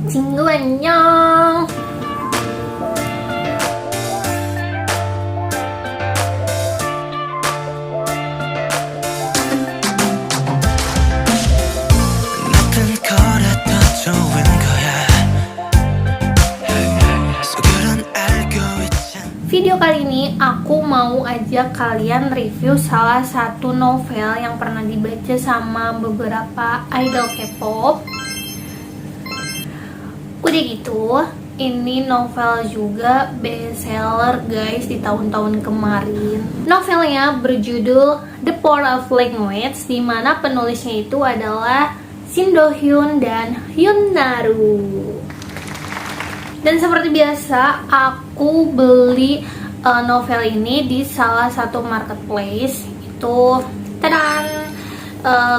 친구 안녕. 어떤 거라도 좋은 거야. 속으론 알고 있잖아. Video kali ini aku mau ajak kalian review salah satu novel yang pernah dibaca sama beberapa idol K-pop. Udah gitu, ini novel juga bestseller guys di tahun-tahun kemarin. Novelnya berjudul The Power of Language, di mana penulisnya itu adalah Shin Do Hyun dan Hyun Naru. Dan seperti biasa, aku beli novel ini di salah satu marketplace. Itu, tadan,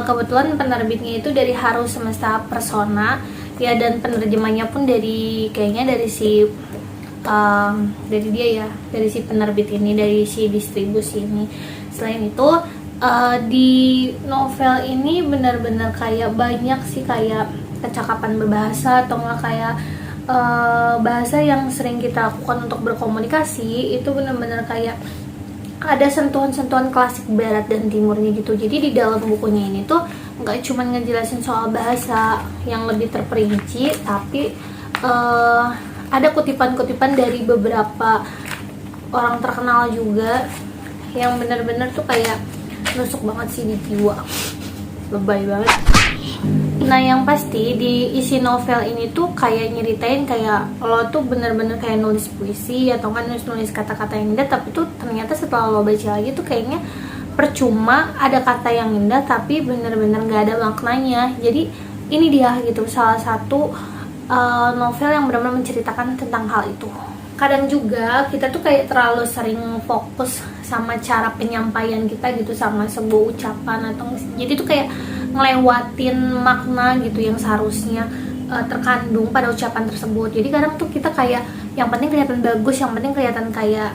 kebetulan penerbitnya itu dari Haru Semesta Persona, ya, dan penerjemahnya pun dari kayaknya dari si dari dia ya, dari si penerbit ini, dari si distribusi ini. Selain itu, di novel ini benar-benar kayak banyak sih kayak kecakapan berbahasa atau enggak kayak bahasa yang sering kita lakukan untuk berkomunikasi. Itu benar-benar kayak ada sentuhan-sentuhan klasik barat dan timurnya gitu. Jadi di dalam bukunya ini tuh nggak cuma ngejelasin soal bahasa yang lebih terperinci, tapi ada kutipan-kutipan dari beberapa orang terkenal juga yang benar-benar tuh kayak nusuk banget sih di jiwa. Lebay banget. Nah, yang pasti di isi novel ini tuh kayak nyeritain kayak lo tuh bener-bener kayak nulis puisi atau kan nulis kata-kata yang indah, tapi tuh ternyata setelah lo baca lagi tuh kayaknya percuma, ada kata yang indah tapi bener-bener gak ada maknanya. Jadi ini dia gitu, salah satu novel yang benar-benar menceritakan tentang hal itu. Kadang juga kita tuh kayak terlalu sering fokus sama cara penyampaian kita gitu sama sebuah ucapan, atau jadi tuh kayak ngelewatin makna gitu yang seharusnya terkandung pada ucapan tersebut. Jadi kadang tuh kita kayak yang penting kelihatan bagus, yang penting kelihatan kayak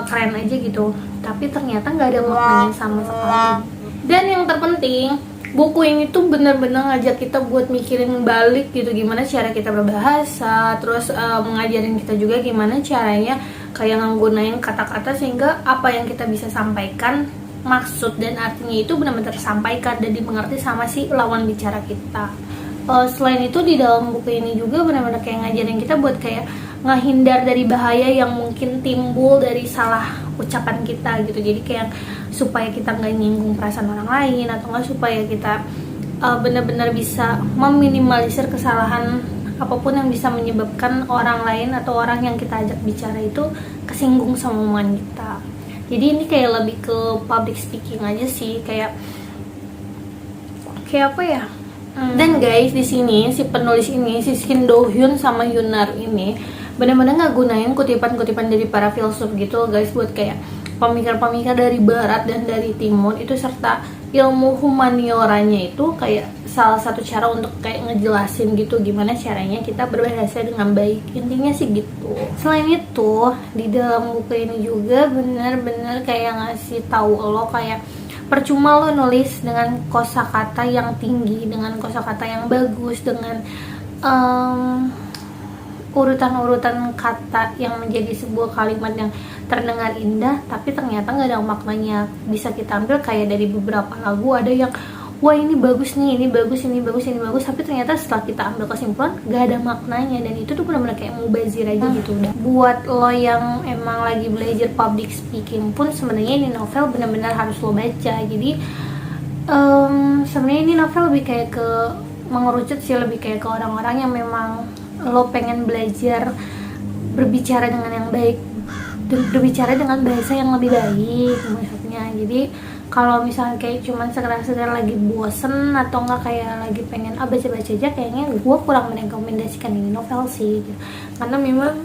keren aja gitu, tapi ternyata nggak ada maknanya sama sekali. Dan yang terpenting, buku ini tuh bener-bener ngajak kita buat mikirin balik gitu, gimana cara kita berbahasa, terus mengajarin kita juga gimana caranya kayak nggunain kata-kata sehingga apa yang kita bisa sampaikan, maksud dan artinya itu benar-benar tersampaikan dan dimengerti sama si lawan bicara kita. Selain itu di dalam buku ini juga benar-benar kayak ngajarin kita buat kayak ngehindar dari bahaya yang mungkin timbul dari salah ucapan kita gitu. Jadi kayak supaya kita nggak nyinggung perasaan orang lain, atau nggak supaya kita benar-benar bisa meminimalisir kesalahan apapun yang bisa menyebabkan orang lain atau orang yang kita ajak bicara itu kesinggung sama omongan kita. Jadi ini kayak lebih ke public speaking aja sih, kayak apa ya? Dan guys, di sini si penulis ini, si Shin Do Hyun sama Hyun Naru ini benar-benar nggak gunain kutipan-kutipan dari para filsuf gitu guys, buat kayak pemikir-pemikir dari barat dan dari timur itu, serta ilmu humanioranya itu kayak salah satu cara untuk kayak ngejelasin gitu gimana caranya kita berbahasa dengan baik, intinya sih gitu. Selain itu di dalam buku ini juga bener-bener kayak ngasih tahu lo kayak percuma lo nulis dengan kosakata yang tinggi, dengan kosakata yang bagus, dengan urutan-urutan kata yang menjadi sebuah kalimat yang terdengar indah tapi ternyata nggak ada maknanya. Bisa kita ambil kayak dari beberapa lagu, ada yang wah ini bagus nih, ini bagus, ini bagus, ini bagus, tapi ternyata setelah kita ambil kesimpulan nggak ada maknanya, dan itu tuh benar-benar kayak mubazir aja gitu. Buat lo yang emang lagi belajar public speaking pun sebenarnya ini novel benar-benar harus lo baca. Jadi sebenarnya ini novel lebih kayak ke mengerucut sih, lebih kayak ke orang-orang yang memang lo pengen belajar berbicara dengan yang baik, berbicara dengan bahasa yang lebih baik maksudnya. Jadi kalau misalnya kayak cuman sekedar lagi bosen atau enggak kayak lagi pengen baca-baca aja, kayaknya gue kurang merekomendasikan ini novel sih gitu. Karena memang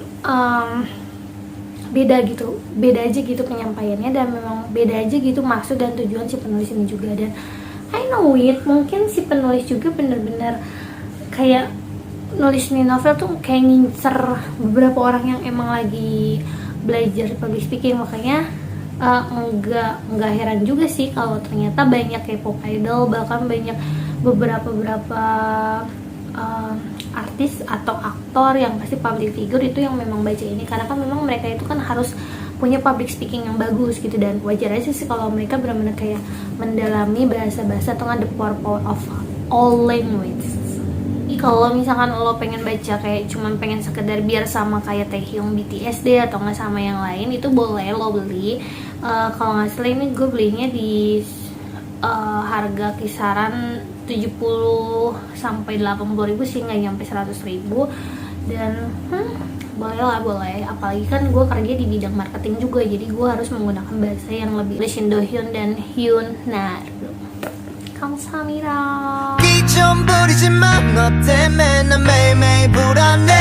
beda gitu, beda aja gitu penyampaiannya, dan memang beda aja gitu maksud dan tujuan si penulis ini juga. Dan I know it, mungkin si penulis juga bener-bener kayak nulis ini novel tuh kayak ngincer beberapa orang yang emang lagi belajar public speaking, makanya nggak heran juga sih kalau ternyata banyak K-pop idol, bahkan banyak beberapa artis atau aktor yang pasti public figure itu yang memang baca ini, karena kan memang mereka itu kan harus punya public speaking yang bagus gitu, dan wajar aja sih kalau mereka benar-benar kayak mendalami bahasa-bahasa atau the power of all language. Jadi kalau misalkan lo pengen baca kayak cuman pengen sekedar biar sama kayak Taehyung BTS deh atau nggak sama yang lain, itu boleh lo beli. Kalau nggak salah ini gue belinya di harga kisaran 70 sampai 80 ribu sih, nggak nyampe 100 ribu. Dan boleh lah, boleh. Apalagi kan gue kerja di bidang marketing juga, jadi gue harus menggunakan bahasa yang lebih Shin Do Hyun dan Hyun Nar. 감사합니다. 좀 부리지만 너 때문에 난 매일매일 불안해